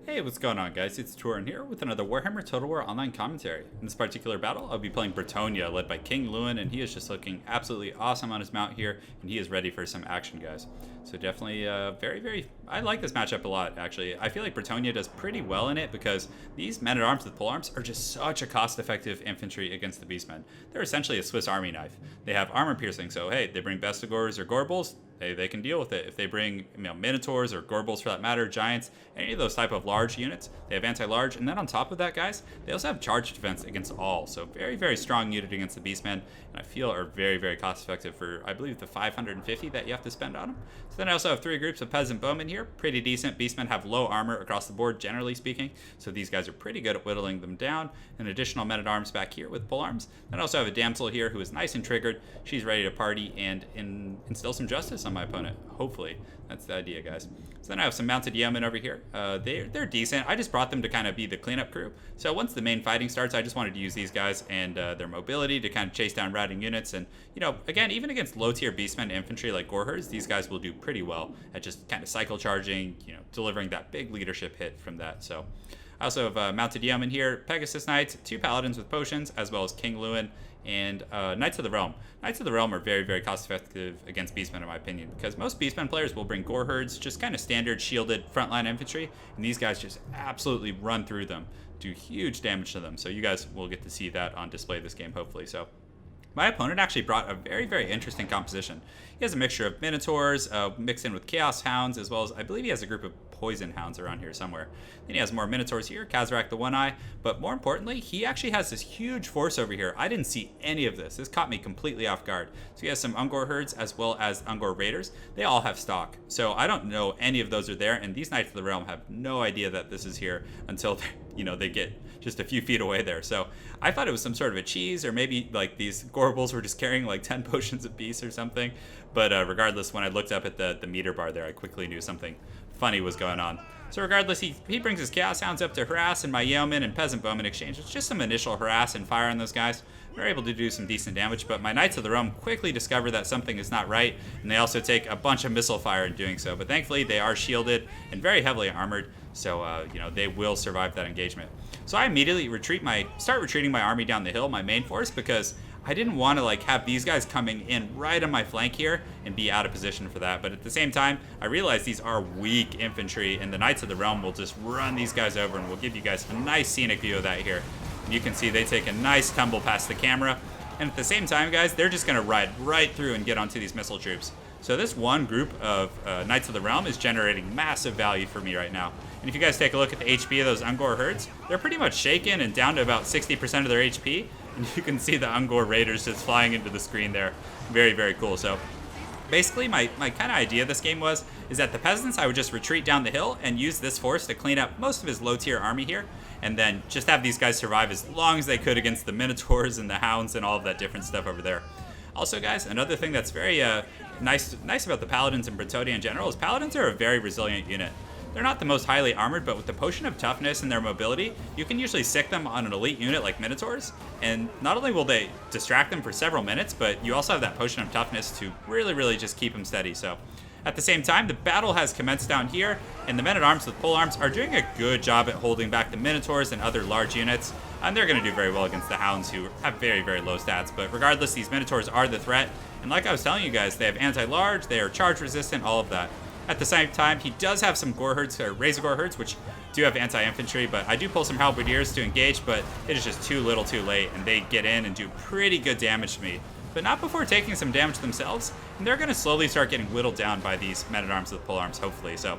Hey, what's going on, guys? It's Turin here with another Warhammer Total War online commentary. In this particular battle, I'll be playing Bretonnia, led by King Louen, and he is just looking absolutely awesome on his mount here, and he is ready for some action, guys. So definitely, I like this matchup a lot, actually. I feel like Bretonnia does pretty well in it because these men-at-arms with polearms are just such a cost-effective infantry against the Beastmen. They're essentially a Swiss Army knife. They have armor piercing, so hey, they bring Bestigors or Gorbals, they can deal with it. If they bring Minotaurs or Gorbals for that matter, Giants, any of those type of large units, they have anti-large. And then on top of that, guys, they also have charge defense against all. So very, very strong unit against the Beastmen. And I feel are very, very cost effective for, I believe, the 550 that you have to spend on them. So then I also have three groups of peasant bowmen here. Pretty decent. Beastmen have low armor across the board, generally speaking. So these guys are pretty good at whittling them down. An additional men-at-arms back here with polearms. Then I also have a damsel here who is nice and triggered. She's ready to party and instill some justice on my opponent. Hopefully. That's the idea, guys. So then I have some mounted yeomen over here. They're decent. I just brought them to kind of be the cleanup crew. So once the main fighting starts, I just wanted to use these guys and their mobility to kind of chase down routing units. And, again, even against low-tier beastmen infantry like gore herds, these guys will do pretty well at just kind of cycle charging, delivering that big leadership hit from that. So I also have mounted yeomen here, Pegasus Knights, two paladins with potions, as well as King Louen, and Knights of the Realm. Knights of the Realm are very, very cost-effective against Beastmen, in my opinion, because most Beastmen players will bring gore herds, just kind of standard shielded frontline infantry, and these guys just absolutely run through them, do huge damage to them. So you guys will get to see that on display this game, hopefully. So my opponent actually brought a very, very interesting composition. He has a mixture of Minotaurs mixed in with Chaos Hounds, as well as I believe he has a group of Poison Hounds around here somewhere. Then he has more Minotaurs here, Kazarak the One-Eye, but more importantly, he actually has this huge force over here. I didn't see any of this. This caught me completely off guard. So he has some Ungor herds as well as Ungor raiders. They all have stock. So I don't know any of those are there, and these Knights of the Realm have no idea that this is here until they get just a few feet away there. So I thought it was some sort of a cheese, or maybe like these Gorbals were just carrying like 10 potions apiece or something. But regardless, when I looked up at the meter bar there, I quickly knew something funny was going on. So regardless, he brings his Chaos Hounds up to harass, and my Yeomen and Peasant Bowmen exchange. It's just some initial harass and fire on those guys. They're able to do some decent damage, but my Knights of the Realm quickly discover that something is not right, and they also take a bunch of missile fire in doing so. But thankfully, they are shielded and very heavily armored, so they will survive that engagement. So I immediately start retreating my army down the hill, my main force, because I didn't want to have these guys coming in right on my flank here and be out of position for that. But at the same time, I realize these are weak infantry, and the Knights of the Realm will just run these guys over, and we'll give you guys a nice scenic view of that here. And you can see they take a nice tumble past the camera. And at the same time, guys, they're just going to ride right through and get onto these missile troops. So this one group of Knights of the Realm is generating massive value for me right now. And if you guys take a look at the HP of those Ungor herds, they're pretty much shaken and down to about 60% of their HP. And you can see the Ungor raiders just flying into the screen there. Very, very cool. So basically, my kind of idea of this game is that the peasants, I would just retreat down the hill and use this force to clean up most of his low-tier army here, and then just have these guys survive as long as they could against the Minotaurs and the Hounds and all of that different stuff over there. Also, guys, another thing that's very nice about the Paladins and Bretonnia in general is Paladins are a very resilient unit. They're not the most highly armored, but with the Potion of Toughness and their mobility, you can usually sick them on an elite unit like Minotaurs, and not only will they distract them for several minutes, but you also have that Potion of Toughness to really, really just keep them steady. So at the same time, the battle has commenced down here, and the men-at-arms with polearms are doing a good job at holding back the Minotaurs and other large units, and they're going to do very well against the Hounds, who have very, very low stats. But regardless, these Minotaurs are the threat, and like I was telling you guys, they have anti-large, they are charge resistant, all of that. At the same time, he does have some gore herds, or razor gore herds, which do have anti-infantry, but I do pull some halberdiers to engage, but it is just too little too late, and they get in and do pretty good damage to me. But not before taking some damage themselves, and they're going to slowly start getting whittled down by these men-at-arms with polearms, hopefully. So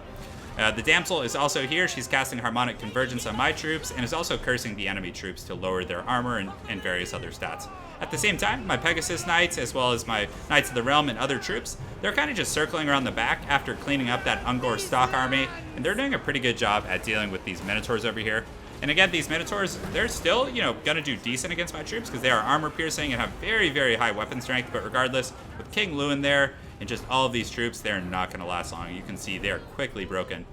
the damsel is also here. She's casting Harmonic Convergence on my troops, and is also cursing the enemy troops to lower their armor and various other stats. At the same time, my Pegasus Knights, as well as my Knights of the Realm and other troops, they're kind of just circling around the back after cleaning up that Ungor stock army, and they're doing a pretty good job at dealing with these Minotaurs over here. And again, these Minotaurs, they're still, going to do decent against my troops because they are armor piercing and have very, very high weapon strength. But regardless, with King Louen there and just all of these troops, they're not going to last long. You can see they're quickly broken.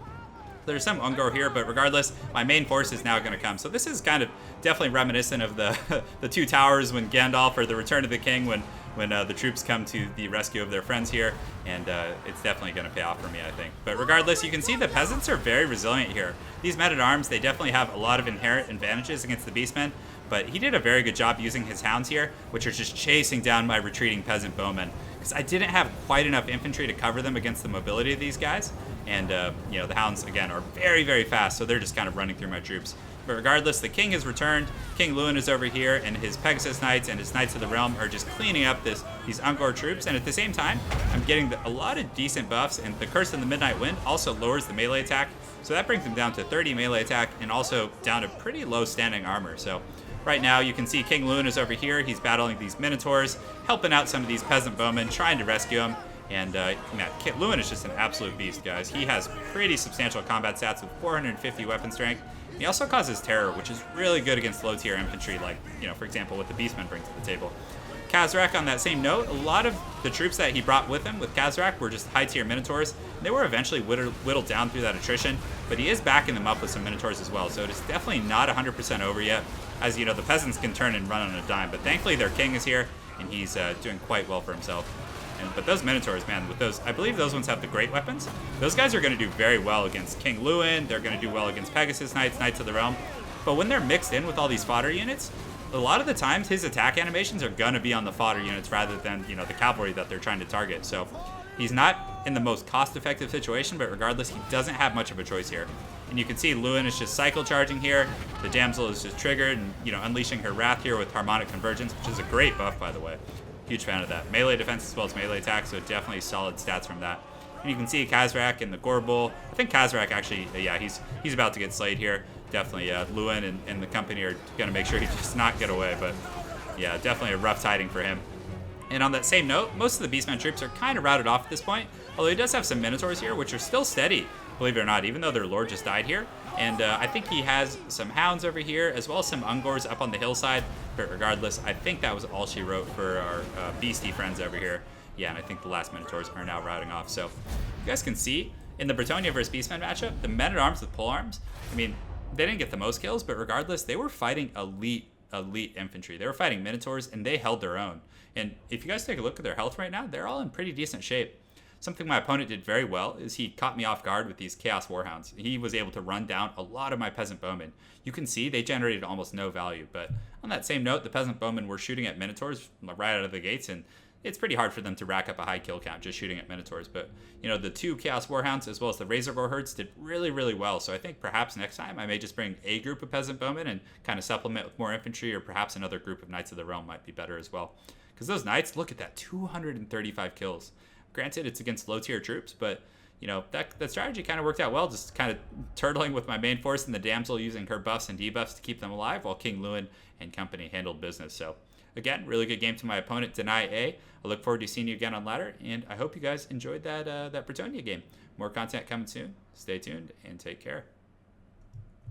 There's some Ungor here, but regardless, my main force is now going to come. So this is kind of definitely reminiscent of the the Two Towers when Gandalf, or the Return of the King, when when the troops come to the rescue of their friends here, and it's definitely going to pay off for me, I think. But regardless, you can see the peasants are very resilient here. These men-at-arms, they definitely have a lot of inherent advantages against the Beastmen, but he did a very good job using his hounds here, which are just chasing down my retreating peasant bowmen, because I didn't have quite enough infantry to cover them against the mobility of these guys. And, you know, the hounds, again, are very, very fast, so they're just kind of running through my troops. But regardless, the king has returned. King Louen is over here, and his Pegasus Knights and his Knights of the Realm are just cleaning up these Ungor troops. And at the same time, I'm getting a lot of decent buffs, and the Curse of the Midnight Wind also lowers the melee attack. So that brings him down to 30 melee attack, and also down to pretty low standing armor. So right now, you can see King Louen is over here. He's battling these Minotaurs, helping out some of these peasant bowmen, trying to rescue them. And man, Louen is just an absolute beast, guys. He has pretty substantial combat stats with 450 weapon strength. He also causes terror, which is really good against low-tier infantry, like, you know, for example, what the Beastmen bring to the table. Khazrak, on that same note, a lot of the troops that he brought with him with Khazrak were just high-tier Minotaurs. They were eventually whittled down through that attrition, but he is backing them up with some Minotaurs as well, so it is definitely not 100% over yet. As you know, the peasants can turn and run on a dime, but thankfully their king is here, and he's doing quite well for himself. But those Minotaurs, man, with those, I believe those ones have the great weapons. Those guys are going to do very well against King Louen. They're going to do well against Pegasus Knights, Knights of the Realm. But when they're mixed in with all these fodder units, a lot of the times his attack animations are going to be on the fodder units rather than, you know, the cavalry that they're trying to target. So he's not in the most cost-effective situation, but regardless, he doesn't have much of a choice here. And you can see Louen is just cycle charging here. The damsel is just triggered and, you know, unleashing her wrath here with harmonic convergence, which is a great buff, by the way. Huge fan of that. Melee defense as well as melee attack, so definitely solid stats from that. And you can see Khazrak in the Gorbul. I think Khazrak actually, yeah, he's about to get slayed here. Definitely, Louen and the company are going to make sure he does not get away, but yeah, definitely a rough tiding for him. And on that same note, most of the Beastmen troops are kind of routed off at this point, although he does have some Minotaurs here, which are still steady, believe it or not, even though their lord just died here. And I think he has some hounds over here, as well as some Ungors up on the hillside. But regardless, I think that was all she wrote for our beastie friends over here. Yeah, and I think the last Minotaurs are now routing off. So you guys can see, in the Bretonnia versus Beastmen matchup, the men-at-arms with polearms, I mean, they didn't get the most kills, but regardless, they were fighting elite infantry. They were fighting Minotaurs, and they held their own. And if you guys take a look at their health right now, they're all in pretty decent shape. Something my opponent did very well is he caught me off guard with these Chaos Warhounds. He was able to run down a lot of my Peasant Bowmen. You can see they generated almost no value, but on that same note, the Peasant Bowmen were shooting at Minotaurs right out of the gates, and it's pretty hard for them to rack up a high kill count just shooting at Minotaurs. But, you know, the two Chaos Warhounds as well as the Razor Gore Herds did really, really well. So I think perhaps next time I may just bring a group of Peasant Bowmen and kind of supplement with more infantry, or perhaps another group of Knights of the Realm might be better as well. Because those Knights, look at that, 235 kills. Granted, it's against low-tier troops, but, you know, that strategy kind of worked out well, just kind of turtling with my main force and the damsel using her buffs and debuffs to keep them alive, while King Louen and company handled business. So, again, really good game to my opponent, Deny A. I look forward to seeing you again on Ladder, and I hope you guys enjoyed that Bretonnia game. More content coming soon. Stay tuned, and take care.